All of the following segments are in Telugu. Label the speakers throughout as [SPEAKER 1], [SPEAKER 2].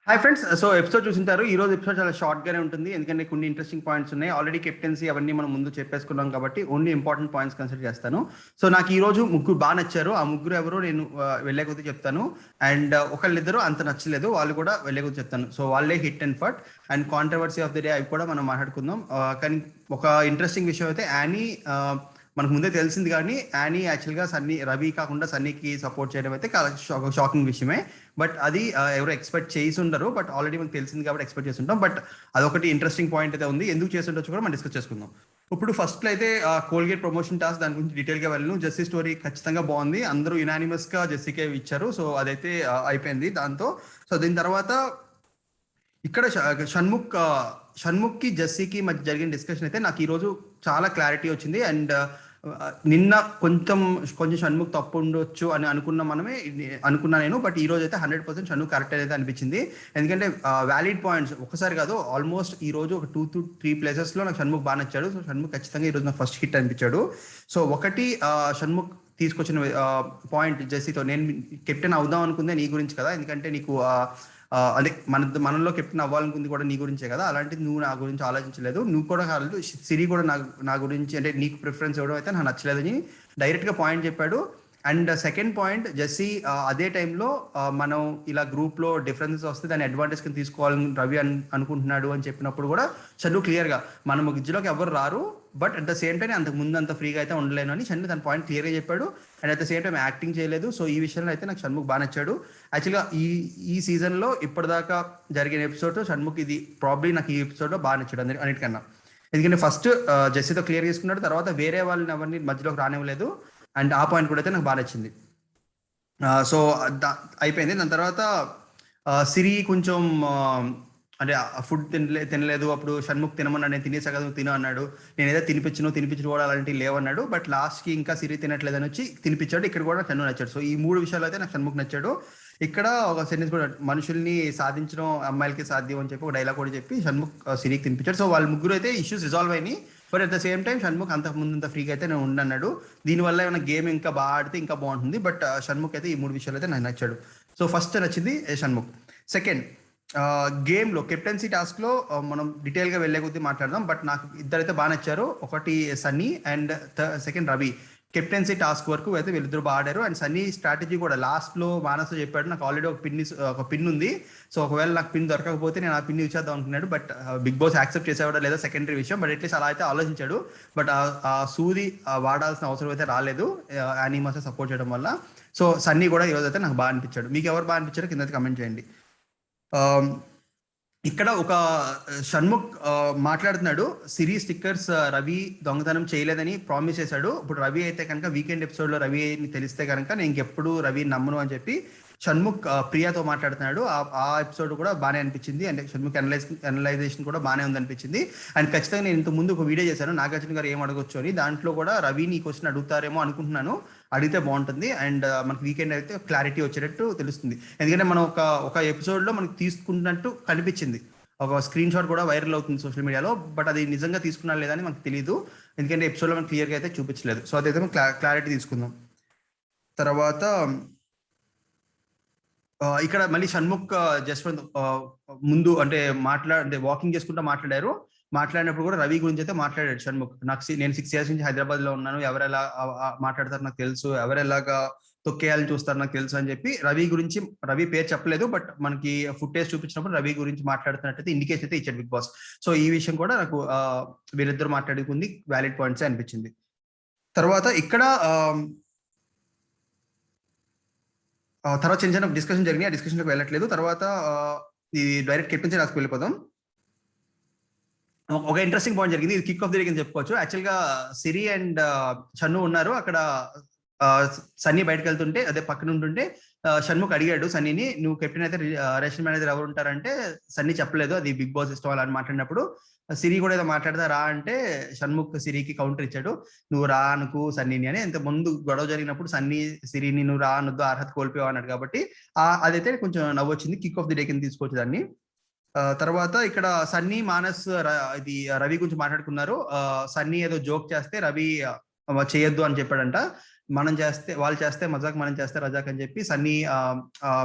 [SPEAKER 1] Hi friends. సో ఎపిసోడ్ చూసింటారు. ఈ రోజు ఎపిసోడ్ చాలా షార్ట్ గానే ఉంటుంది, ఎందుకంటే కొన్ని ఇంట్రెస్టింగ్ పాయింట్స్ ఉన్నాయి. ఆల్రెడీ కెప్టెన్సీ అవన్నీ మనం ముందు చెప్పేసుకున్నాం కాబట్టి ఓన్లీ ఇంపార్టెంట్ పాయింట్స్ కన్సిడర్ చేస్తాను. సో నాకు ఈ రోజు ముగ్గురు బాగా నచ్చారు. ఆ ముగ్గురు ఎవరో నేను వెళ్ళే కొద్దీ చెప్తాను. అండ్ ఒకళ్ళిద్దరు అంత నచ్చలేదు, వాళ్ళు కూడా వెళ్ళే కొద్దీ చెప్తాను. సో వాళ్ళే హిట్ అండ్ ఫట్ and controversy of the day అవి కూడా మనం మాట్లాడుకుందాం. కానీ ఒక ఇంట్రెస్టింగ్ విషయం అయితే యానీ మనకు ముందే తెలిసింది, కానీ యానీ యాక్చువల్గా సన్నీ, రవి కాకుండా సన్నీకి సపోర్ట్ చేయడం అయితే షాకింగ్ విషయమే. బట్ అది ఎవరు ఎక్స్పెక్ట్ చేసి ఉండరు, బట్ ఆల్రెడీ మనకు తెలిసింది కాబట్టి ఎక్స్పెక్ట్ చేసి ఉంటాం. బట్ అదొకటి ఇంట్రెస్టింగ్ పాయింట్ అయితే ఉంది. ఎందుకు చేసి ఉండొచ్చు కూడా మనం డిస్కస్ చేసుకుందాం. ఇప్పుడు ఫస్ట్ అయితే కోల్గేట్ ప్రమోషన్ టాస్క్, దాని గురించి డీటెయిల్ గా వెళ్ళను. జెస్సీ స్టోరీ ఖచ్చితంగా బాగుంది, అందరూ యునానిమస్ గా జెస్సీకే ఇచ్చారు. సో అదైతే అయిపోయింది దాంతో. సో దీని తర్వాత ఇక్కడ షణ్ముఖ్ కి జెస్సీకి మధ్య జరిగిన డిస్కషన్ అయితే నాకు ఈ రోజు చాలా క్లారిటీ వచ్చింది. అండ్ నిన్న కొంచెం షణ్ముఖ్ తప్పు ఉండొచ్చు అని అనుకున్నా నేను. బట్ ఈ రోజు అయితే 100% షణ్ముఖ్ కరెక్ట్ అయితే అనిపించింది. ఎందుకంటే వ్యాలిడ్ పాయింట్స్ ఒకసారి కాదు, ఆల్మోస్ట్ ఈ రోజు ఒక 2 to 3 ప్లేసెస్ లో నాకు షణ్ముఖ్ బాగా నచ్చాడు. సో షణ్ముఖ్ ఖచ్చితంగా ఈ రోజు నాకు ఫస్ట్ హిట్ అనిపించాడు. సో ఒకటి షణ్ముఖ్ తీసుకొచ్చిన పాయింట్ జెస్సీతో, నేను కెప్టెన్ అవుదాం అనుకుందే నీ గురించి కదా, ఎందుకంటే నీకు అదే మనలో కెప్టెన్ అవ్వాలనుకుంది కూడా నీ గురించే కదా, అలాంటిది నువ్వు నా గురించి ఆలోచించలేదు. నువ్వు కూడా కాదు, సిరి కూడా నా గురించి, అంటే నీకు ప్రిఫరెన్స్ ఇవ్వడం అయితే నాకు నచ్చలేదని డైరెక్ట్ గా పాయింట్ చెప్పాడు. అండ్ సెకండ్ పాయింట్, జెస్సీ అదే టైంలో మనం ఇలా గ్రూప్ లో డిఫరెన్సెస్ వస్తే దాన్ని అడ్వాంటేజ్ కింద తీసుకోవాలని రవి అనుకుంటున్నాడు అని చెప్పినప్పుడు కూడా చదువు క్లియర్ గా మన మధ్యలోకి ఎవరు రారు, but at the same time అంతకు ముందు అంత ఫ్రీగా అయితే ఉండలేను అని షణ్ముఖ్ తన పాయింట్ క్లియర్ గా చెప్పాడు. And at the same time acting చేయలేదు. సో ఈ విషయంలో అయితే నాకు షణ్ముఖ్ బాగా నచ్చాడు. యాక్చువల్గా ఈ సీజన్ లో ఇప్పటిదాకా జరిగిన ఎపిసోడ్ షణ్ముఖ్ ఇది ప్రాబ్లీ నాకు ఈ ఎపిసోడ్ లో బాగా నచ్చాడు అన్నిటికన్నా. ఎందుకంటే ఫస్ట్ జెస్సీతో క్లియర్ చేసుకున్నాడు, తర్వాత వేరే వాళ్ళని ఎవరిని మధ్యలోకి రానివ్వలేదు. అండ్ ఆ పాయింట్ కూడా అయితే నాకు బాగా నచ్చింది. సో అయిపోయింది. దాని తర్వాత సిరి కొంచెం అంటే ఫుడ్ తినలేదు. అప్పుడు షణ్ముఖ్ తినమన్నాడు, నేను తినేసా కదా తిన అన్నాడు. నేను ఏదో తినిపించు కూడా అలాంటివి లేవన్నాడు. బట్ లాస్ట్ కి ఇంకా సిరి తినట్లేదని వచ్చి తినిపించాడు. ఇక్కడ కూడా షణ్ముఖ్ నచ్చాడు. సో ఈ 3 విషయాలు అయితే నాకు షణ్ముఖ్ నచ్చాడు. ఇక్కడ ఒక సెంటెన్స్ కూడా, మనుషుల్ని సాధించడం అమ్మాయిలకి సాధ్యం అని చెప్పి ఒక డైలాగ్ కూడా చెప్పి షణ్ముఖ్ సిరికి తినిపించాడు. సో వాళ్ళ ముగ్గురు అయితే ఇష్యూస్ రిజాల్వ్ అయినాయి. But at the same time Shanmukh అంతకు ముందు ఫ్రీగా అయితే నేను ఉండన్నాడు. దీనివల్ల ఏమైనా గేమ్ ఇంకా బాగా ఆడితే ఇంకా బాగుంటుంది. బట్ షణ్ముఖ్ అయితే ఈ 3 విషయాలు అయితే నాకు నచ్చాడు. సో ఫస్ట్ నచ్చింది షణ్ముఖ్. సెకండ్, గేమ్ లో కెప్టెన్సీ టాస్క్ లో మనం డీటెయిల్ గా వెళ్లే కొద్దీ మాట్లాడదాం. బట్ నాకు ఇద్దరైతే బాగా నచ్చారు. ఒకటి Sunny and second Ravi. Captaincy task వరకు అయితే వీళ్ళిద్దరు బాగా ఆడారు. అండ్ సన్నీ స్ట్రాటజీ కూడా లాస్ట్ లో మానస చెప్పాడు, నాకు ఆల్రెడీ ఒక పిన్ ఉంది, సో ఒకవేళ నాకు పిన్ దొరకకపోతే నేను ఆ పిన్ ఇచ్చేద్దాం అనుకున్నాడు. బట్ బిగ్ బాస్ యాక్సెప్ట్ చేసేవాడా లేదా సెకండరీ విషయం, బట్ అట్లీస్ట్ అలా అయితే ఆలోచించాడు. బట్ ఆ సూది వాడాల్సిన అవసరం అయితే రాలేదు యానిమస్ సపోర్ట్ చేయడం వల్ల. సో సన్నీ కూడా ఈరోజు అయితే నాకు బాగా అనిపించాడు. మీకు ఎవరు బాగా అనిపించారో కింద కమెంట్ చేయండి. ఇక్కడ ఒక షణ్ముఖ్ మాట్లాడుతున్నాడు, సిరీ స్టిక్కర్స్ రవి దొంగతనం చేయలేదని ప్రామిస్ చేశాడు. ఇప్పుడు రవి అయితే కనుక వీకెండ్ ఎపిసోడ్ లో రవి తెలిస్తే కనుక నేను ఇంకెప్పుడు రవి నమ్మను అని చెప్పి షణ్ముఖ్ ప్రియాతో మాట్లాడుతున్నాడు. ఆ ఎపిసోడ్ కూడా బాగానే అనిపించింది. అంటే షణ్ముఖ్ అనలైజేషన్ కూడా బాగానే ఉంది అనిపించింది. అండ్ ఖచ్చితంగా నేను ఇంత ముందు ఒక వీడియో చేశాను, నాగార్జున గారు ఏం అడగొచ్చు అని. దాంట్లో కూడా రవిని ఈ క్వశ్చన్ అడుగుతారేమో అనుకుంటున్నాను, అడిగితే బాగుంటుంది. అండ్ మనకి వీకెండ్ అయితే క్లారిటీ వచ్చేటట్టు తెలుస్తుంది. ఎందుకంటే మనం ఒక ఎపిసోడ్ లో మనకి తీసుకున్నట్టు కనిపించింది, ఒక స్క్రీన్ షాట్ కూడా వైరల్ అవుతుంది సోషల్ మీడియాలో. బట్ అది నిజంగా తీసుకున్నా లేదని మనకు తెలియదు, ఎందుకంటే ఎపిసోడ్ లో మనకి క్లియర్ గా అయితే చూపించలేదు. సో అదైతే మనం క్లారిటీ తీసుకుందాం. తర్వాత ఇక్కడ మళ్ళీ షణ్ముఖ్ జస్వంత్ ముందు అంటే వాకింగ్ చేసుకుంటూ మాట్లాడినప్పుడు కూడా రవి గురించి అయితే మాట్లాడాడు షణ్ముఖ్. నేను 6 years నుంచి హైదరాబాద్ లో ఉన్నాను, ఎవరెలా మాట్లాడతారు నాకు తెలుసు, ఎవరెలాగా తొక్కేయాలని చూస్తారు నాకు తెలుసు అని చెప్పి రవి పేరు చెప్పలేదు. బట్ మనకి ఫుటేజ్ చూపించినప్పుడు రవి గురించి మాట్లాడుతున్నట్టయితే ఇండికేషన్ అయితే ఇచ్చాడు బిగ్ బాస్. సో ఈ విషయం కూడా నాకు వీరిద్దరు మాట్లాడుకుంది వ్యాలిడ్ పాయింట్స్ అనిపించింది. తర్వాత ఇక్కడ తర్వాత చిన్న చిన్న డిస్కషన్ జరిగినాయి, ఆ డిస్కషన్లోకి వెళ్ళట్లేదు. తర్వాత ఈ డైరెక్ట్ కెప్టెన్సీ టాస్క్ వెళ్ళిపోదాం. ఒక ఇంట్రెస్టింగ్ పాయింట్ జరిగింది, ఇది కిక్ ఆఫ్ ది డే కింద చెప్పుకోవచ్చు. యాక్చువల్ గా సిరి అండ్ షన్ను ఉన్నారు అక్కడ. సన్నీ బయటకు వెళ్తుంటే, అదే పక్కన ఉంటుంటే షణ్ముఖ్ అడిగాడు సన్నీని, నువ్వు కెప్టెన్ అయితే రేషన్ మేనేజర్ ఎవరు ఉంటారంటే సన్నీ చెప్పలేదు, అది బిగ్ బాస్ ఇష్టం అని మాట్లాడినప్పుడు సిరి కూడా ఏదో మాట్లాడదా రా అంటే షణ్ముఖ్ సిరికి కౌంటర్ ఇచ్చాడు, నువ్వు రా అనుకు సన్నీని అని. ఇంత ముందు గొడవ జరిగినప్పుడు సన్నీ సిరిని నువ్వు రా అనొద్దు, అర్హత కోల్పోయావు అన్నాడు. కాబట్టి అదైతే కొంచెం నవ్వొచ్చింది, కిక్ ఆఫ్ ది డే కింద తీసుకోవచ్చు దాన్ని. తర్వాత ఇక్కడ సన్నీ మానస్ ఇది రవి గురించి మాట్లాడుకున్నారు. సన్నీ ఏదో జోక్ చేస్తే రవి చేయొద్దు అని చెప్పాడంట. వాళ్ళు చేస్తే మజాక్, మనం చేస్తే రజాక్ అని చెప్పి సన్నీ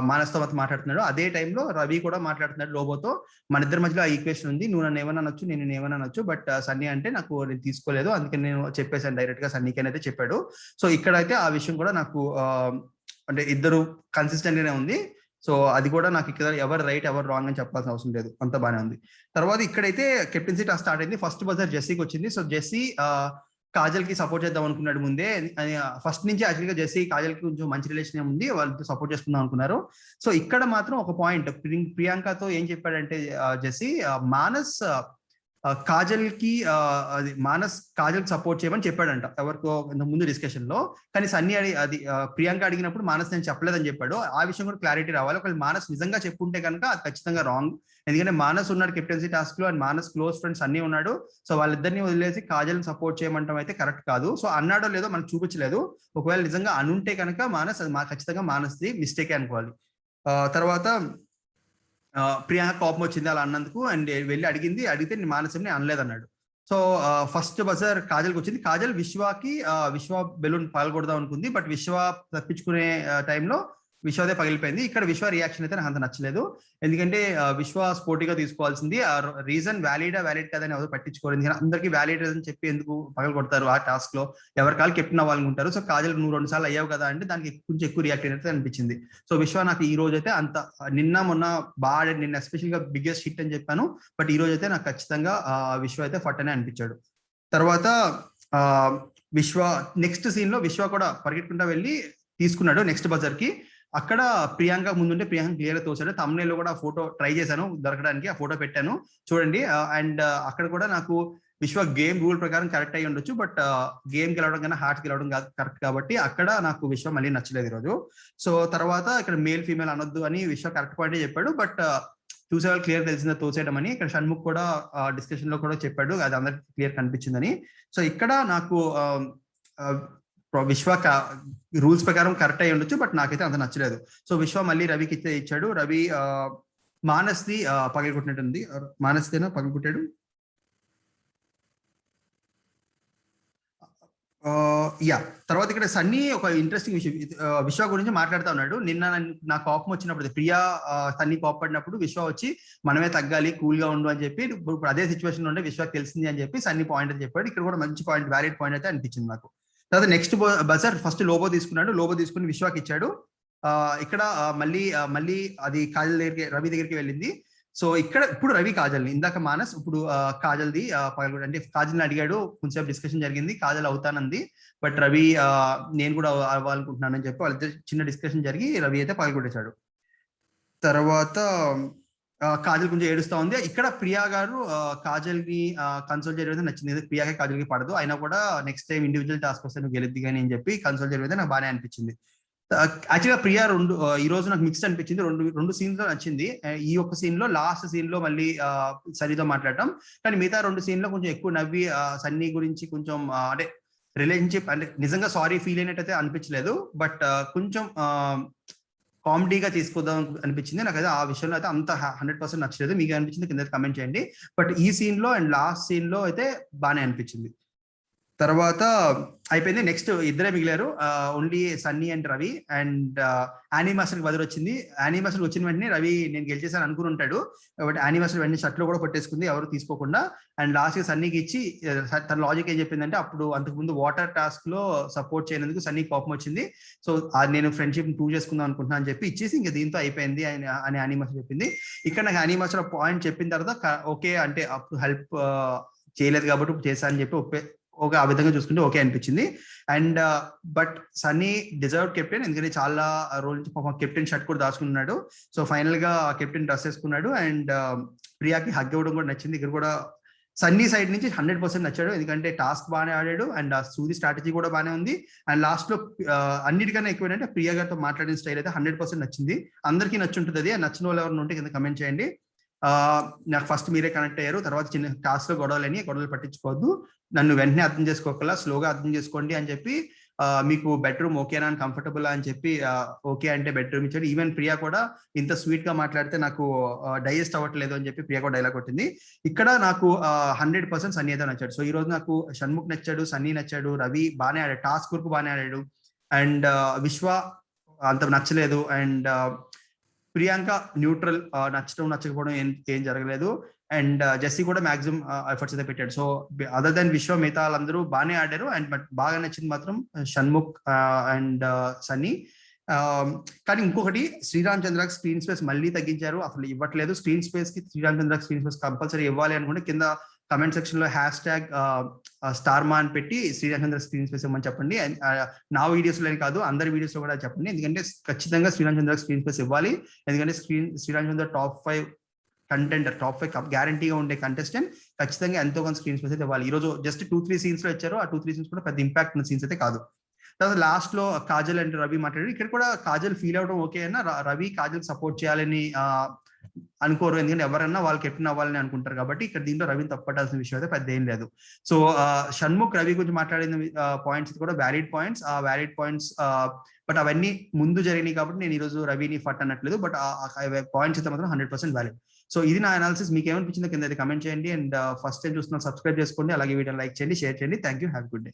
[SPEAKER 1] మానస్తో మాట్లాడుతున్నాడు. అదే టైంలో రవి కూడా మాట్లాడుతున్నాడు లోబోతో. మన ఇద్దరి మధ్యలో ఆ ఈక్వేషన్ ఉంది, నువ్వు నన్ను ఏమన్నా అనొచ్చు, నేను ఏమన్నా అనొచ్చు, బట్ సన్నీ అంటే నేను తీసుకోలేదు, అందుకని నేను చెప్పేశాను డైరెక్ట్ గా సన్నీకి అయితే చెప్పాడు. సో ఇక్కడైతే ఆ విషయం కూడా నాకు అంటే ఇద్దరు కన్సిస్టెంట్ గానే ఉంది. సో అది కూడా నాకు ఇక్కడ ఎవరు రైట్ ఎవరు రాంగ్ అని చెప్పాల్సిన అవసరం లేదు, అంత బాగానే ఉంది. తర్వాత ఇక్కడైతే కెప్టెన్సీ టాస్ స్టార్ట్ అయింది. ఫస్ట్ బజర్ జెస్సీకి వచ్చింది. సో జెస్సీ కాజల్ కి సపోర్ట్ చేద్దాం అనుకున్నాడు ముందే. ఫస్ట్ నుంచి యాక్చువల్గా జెస్సీ కాజల్ కి కొంచెం మంచి రిలేషన్ ఉంది, వాళ్ళతో సపోర్ట్ చేసుకుందాం అనుకున్నారు. సో ఇక్కడ మాత్రం ఒక పాయింట్, ప్రియాంకతో ఏం చెప్పాడంటే జెస్సీ, మానస్ కాజల్ కి సపోర్ట్ చేయమని చెప్పాడంట ఎవరికో ముందు డిస్కషన్ లో. కానీ సన్నీ ప్రియాంక అడిగినప్పుడు మానస్ నేను చెప్పలేదని చెప్పాడు. ఆ విషయం కూడా క్లారిటీ రావాలి. ఒకవేళ మానస్ నిజంగా చెప్పుంటే కనుక అది ఖచ్చితంగా రాంగ్. ఎందుకంటే మానస్ ఉన్నాడు కెప్టెన్సీ టాస్క్ లో, అండ్ మానస్ క్లోజ్ ఫ్రెండ్స్ అన్నీ ఉన్నాడు. సో వాళ్ళిద్దరిని వదిలేసి కాజల్ సపోర్ట్ చేయమంటాం అయితే కరెక్ట్ కాదు. సో అన్నాడో లేదో మనకు చూపించలేదు. ఒకవేళ నిజంగా అనుంటే కనుక మానస్ అది ఖచ్చితంగా మానస్ది మిస్టేకే అనుకోవాలి. తర్వాత ప్రియాంక కోపం వచ్చింది అలా అన్నందుకు, అండ్ వెళ్ళి అడిగితే నేను మానసంని అనలేదన్నాడు. సో ఫస్ట్ బజర్ కాజల్కి వచ్చింది. కాజల్ విశ్వ బెలూన్ పగలకూడదాం అనుకుంది, బట్ విశ్వ తప్పించుకునే టైంలో విశ్వదే పగిలిపోయింది. ఇక్కడ విశ్వ రియాక్షన్ అయితే నాకు అంత నచ్చలేదు. ఎందుకంటే విశ్వ స్పోర్టివ్గా తీసుకోవాల్సింది. ఆ రీజన్ వ్యాలిడ్ కాదని ఎవరు పట్టించుకోరు. ఎందుకంటే అందరికీ వ్యాలిడ్ రీజన్ చెప్పి ఎందుకు పగల కొడతారు ఆ టాస్క్ లో, ఎవరి కాలు కెప్టెన్ అవ్వాలనుకుంటారు. సో కాజల్ నువ్వు 2 సార్లు అయ్యావు కదా అంటే దానికి కొంచెం ఎక్కువ రియాక్ట్ అయినట్టు అనిపించింది. సో విశ్వ నాకు ఈ రోజు అయితే అంత మొన్న బాగా నిన్న ఎస్పెషల్ గా బిగ్గెస్ట్ హిట్ అని చెప్పాను, బట్ ఈ రోజు అయితే నాకు ఖచ్చితంగా విశ్వ అయితే ఫట్టనే అనిపించాడు. తర్వాత విశ్వ నెక్స్ట్ సీన్ లో విశ్వ కూడా పరిగెట్టుకుంటా వెళ్ళి తీసుకున్నాడు నెక్స్ట్ బజర్ కి. అక్కడ ప్రియాంక ముందుంటే ప్రియాంక క్లియర్ గా తోసాడు. తమ్నేల్ లో కూడా ఫోటో ట్రై చేశాను దొరకడానికి, ఆ ఫోటో పెట్టాను చూడండి. అండ్ అక్కడ కూడా నాకు విశ్వ గేమ్ రూల్ ప్రకారం కరెక్ట్ అయ్యి ఉండొచ్చు, బట్ గేమ్ గెలవడం కన్నా హార్ట్ గెలవడం కరెక్ట్ కాబట్టి అక్కడ నాకు విశ్వ మళ్ళీ నచ్చలేదు ఈరోజు. సో తర్వాత ఇక్కడ మేల్ ఫీమేల్ అనొద్దు అని విశ్వ కరెక్ట్ పాయింటే చెప్పాడు, బట్ చూసే వాళ్ళు క్లియర్ తెలిసిందో తోసేయడం అని. ఇక్కడ షణ్ముఖ్ కూడా డిస్కషన్ లో కూడా చెప్పాడు అది అందరికి క్లియర్ కనిపించిందని. సో ఇక్కడ నాకు విశ్వ రూల్స్ ప్రకారం కరెక్ట్ అయ్యి ఉండొచ్చు, బట్ నాకైతే అంత నచ్చలేదు. సో విశ్వ మళ్ళీ రవికి ఇచ్చాడు. రవి మానస్ది పగలగొట్టినట్టుంది. మానస్దేనా పగలగొట్టాడు. తర్వాత ఇక్కడ సన్నీ ఒక ఇంట్రెస్టింగ్ విషయం విశ్వ గురించి మాట్లాడుతూ ఉన్నాడు. నిన్న నా కోపం వచ్చినప్పుడు ప్రియా సన్నీ కోపడినప్పుడు విశ్వ వచ్చి మనమే తగ్గాలి, కూల్ గా ఉండు అని చెప్పి, ఇప్పుడు అదే సిచ్యువేషన్ ఉండే విశ్వకి తెలిసింది అని చెప్పి సన్నీ పాయింట్ అని చెప్పాడు. ఇక్కడ కూడా మంచి పాయింట్, వ్యాలిడ్ పాయింట్ అయితే అనిపించింది నాకు. తర్వాత నెక్స్ట్ బజర్ ఫస్ట్ లోబో తీసుకుని విశ్వాకి ఇచ్చాడు. ఇక్కడ మళ్ళీ అది కాజల్ దగ్గరికి రవి దగ్గరికి వెళ్ళింది. సో ఇక్కడ ఇప్పుడు రవి కాజల్ని, ఇందాక మానస్ ఇప్పుడు కాజల్ది అంటే కాజల్ని అడిగాడు, కొంచెం డిస్కషన్ జరిగింది, కాజల్ అవుతానంది, బట్ రవి నేను కూడా అవ్వాలనుకుంటున్నానని చెప్పి వాళ్ళిద్దరు చిన్న డిస్కషన్ జరిగి రవి అయితే పగలగొట్టేశాడు. తర్వాత కాజల్ కొంచెం ఏడుస్తా ఉంది. ఇక్కడ ప్రియా గారు కాజల్ ని కన్సోల్ చేయడం నచ్చింది. ప్రియాకి కాజల్ కి పడదు, అయినా కూడా నెక్స్ట్ టైం ఇండివిజువల్ టాస్క్ వస్తే నువ్వు గెలిద్ది కానీ అని చెప్పి కన్సోల్ చేయడం నాకు బాగానే అనిపించింది. యాక్చువల్గా ప్రియా ఈ రోజు నాకు మిక్స్ అనిపించింది. రెండు సీన్స్ లో నచ్చింది. ఈ ఒక్క సీన్ లో లాస్ట్ సీన్ లో మళ్ళీ సన్నీతో మాట్లాడటం, కానీ మిగతా 2 సీన్ లో కొంచెం ఎక్కువ నవ్వి సన్నీ గురించి కొంచెం అంటే రిలేషన్షిప్ అంటే నిజంగా సారీ ఫీల్ అయినట్టయితే అనిపించలేదు, బట్ కొంచెం కామెడీగా తీసుకుందాం అనిపించింది. నాకు అయితే ఆ విషయంలో అయితే అంత 100% నచ్చలేదు. మీకు అనిపించింది కింద కమెంట్ చేయండి. బట్ ఈ సీన్ లో అండ్ లాస్ట్ సీన్ లో అయితే బాగానే అనిపించింది. తర్వాత అయిపోయింది. నెక్స్ట్ ఇద్దరే మిగిలారు, only Sunny and Ravi. And Anee master బదులు వచ్చింది. యానిమాస్టర్ వచ్చిన వెంటనే రవి నేను గెలిచేసాను అనుకుని ఉంటాడు, బట్ యానిమాస్టర్ వెంటనే షర్ట్లో కూడా కొట్టేసుకుంది ఎవరు తీసుకోకుండా. అండ్ లాస్ట్ గా సన్నీకి ఇచ్చి తన లాజిక్ ఏం చెప్పిందంటే, అప్పుడు అంతకుముందు వాటర్ టాస్క్ లో సపోర్ట్ చేయనందుకు సన్నీ కోపం వచ్చింది, సో నేను ఫ్రెండ్షిప్ ప్రూవ్ చేసుకుందాం అనుకుంటున్నా అని చెప్పి ఇచ్చేసి ఇంకా దీంతో అయిపోయింది అని యానిమాస్టర్ చెప్పింది. ఇక్కడ నాకు యానిమాస్టర్ పాయింట్ చెప్పిన తర్వాత ఓకే అంటే అప్పుడు హెల్ప్ చేయలేదు కాబట్టి చేశా అని చెప్పి ఓకే ఆ విధంగా చూసుకుంటే ఓకే అనిపించింది. And but Sunny deserve captain, ఎందుకంటే చాలా రోజు నుంచి కెప్టెన్ షర్ట్ కూడా దాచుకున్నాడు. సో ఫైనల్ గా కెప్టెన్ డ్రెస్ వేసుకున్నాడు. అండ్ ప్రియాకి హగ్ ఇవ్వడం కూడా నచ్చింది. ఇక్కడ కూడా సన్నీ సైడ్ నుంచి 100% నచ్చాడు, ఎందుకంటే టాస్క్ బాగానే ఆడాడు అండ్ సూది స్ట్రాటజీ కూడా బాగానే ఉంది. అండ్ లాస్ట్ లో అన్నిటికన్నా ఎక్కువ ఏంటంటే ప్రియా గారితో మాట్లాడిన స్టైల్ అయితే 100% నచ్చింది. అందరికీ నచ్చుంటుంది అది. నచ్చిన వాళ్ళు ఎవరైనా ఉంటే కింద కమెంట్ చేయండి. నాకు ఫస్ట్ మీరే కనెక్ట్ అయ్యారు, తర్వాత చిన్న టాస్క్ లో గొడవలు పట్టించుకోవద్దు, నన్ను వెంటనే అర్థం చేసుకోగల స్లోగా అర్థం చేసుకోండి అని చెప్పి, మీకు బెడ్రూమ్ ఓకేనా అని కంఫర్టబుల్ అని చెప్పి ఓకే అంటే బెడ్రూమ్ ఇచ్చాడు. ఈవెన్ ప్రియా కూడా ఇంత స్వీట్ గా మాట్లాడితే నాకు డైజెస్ట్ అవ్వట్లేదు అని చెప్పి ప్రియా కూడా డైలాగ్ కొట్టింది. ఇక్కడ నాకు 100% సన్నీ అయితే నచ్చాడు. సో ఈ రోజు నాకు షణ్ముఖ్ నచ్చాడు, సన్నీ నచ్చాడు, రవి బాగానే ఆడాడు, టాస్క్ వరకు బాగానే ఆడాడు. అండ్ విశ్వ అంత నచ్చలేదు, అండ్ ప్రియాంక న్యూట్రల్, నచ్చకపోవడం ఏం జరగలేదు, అండ్ జెస్సీ కూడా మాక్సిమం ఎఫర్ట్స్ అయితే పెట్టాడు. సో అదర్ దెన్ విశ్వ మిగతా వాళ్ళందరూ బాగానే ఆడారు. అండ్ బట్ బాగా నచ్చింది మాత్రం షణ్ముఖ్ అండ్ సన్నీ. కానీ ఇంకొకటి, శ్రీరామ్ చంద్రకి స్క్రీన్ స్పేస్ మళ్ళీ తగ్గించారు, అసలు ఇవ్వట్లేదు. స్క్రీన్ స్పేస్ కి శ్రీరామ్ చంద్రకి స్క్రీన్ స్పేస్ కంపల్సరీ ఇవ్వాలి అనుకుంటే కింద కమెంట్ సెక్షన్ లో #స్టార్మా అని పెట్టి శ్రీరామ్ చంద్ర స్క్రీన్ స్పేస్ ఇవ్వమని చెప్పండి. నా వీడియోస్ లో కాదు, అందరి వీడియోస్ లో కూడా చెప్పండి, ఎందుకంటే ఖచ్చితంగా శ్రీరామ్ చంద్ర స్క్రీన్ స్పేస్ ఇవ్వాలి. ఎందుకంటే శ్రీరామ్ చంద్ర టాప్ 5 కంటెండర్, టాప్ 5 గ్యారంటీగా ఉండే కంటెస్టెంట్, ఖచ్చితంగా ఎంతో కొంత స్క్రీన్ స్పేస్ అయితే ఇవ్వాలి. ఈ రోజు జస్ట్ 2-3 సీన్స్ లో ఇచ్చారు, ఆ 2-3 సీన్స్ కూడా పెద్ద ఇంపాక్ట్ ఉన్న సీన్స్ అయితే కాదు. తర్వాత లాస్ట్ లో కాజల్ అండ్ రవి మాట్లాడారు. ఇక్కడ కూడా కాజల్ ఫీల్ అవడం ఓకే అయినా రవి కాజల్ సపోర్ట్ చేయాలని అనుకోరు, ఎందుకంటే ఎవరన్నా వాళ్ళు కెప్టెన్ అవ్వాలని అనుకుంటారు కాబట్టి ఇక్కడ దీంట్లో రవిని తప్పట్టాల్సిన విషయం అయితే పెద్ద ఏం లేదు. సో షణ్ముఖ్ రవి గురించి మాట్లాడిన పాయింట్స్ కూడా వ్యాలిడ్ పాయింట్స్, ఆ వ్యాలిడ్ పాయింట్స్, బట్ అవన్నీ ముందు జరిగినాయి కాబట్టి నేను ఈ రోజు రవిని ఫట్ అనట్లేదు, బట్ పాయింట్స్ అయితే మాత్రం 100% వ్యాలిడ్. సో ఇది నా అనాలిసిస్. మీకు ఏమనిపించిందో కింద అయితే కమెంట్ చేయండి, అండ్ ఫస్ట్ టైం చూస్తున్నా సబ్స్క్రైబ్ చేసుకోండి, అలాగే వీడియో లైక్ చేయండి, షేర్ చేయండి. Thank you, have good day.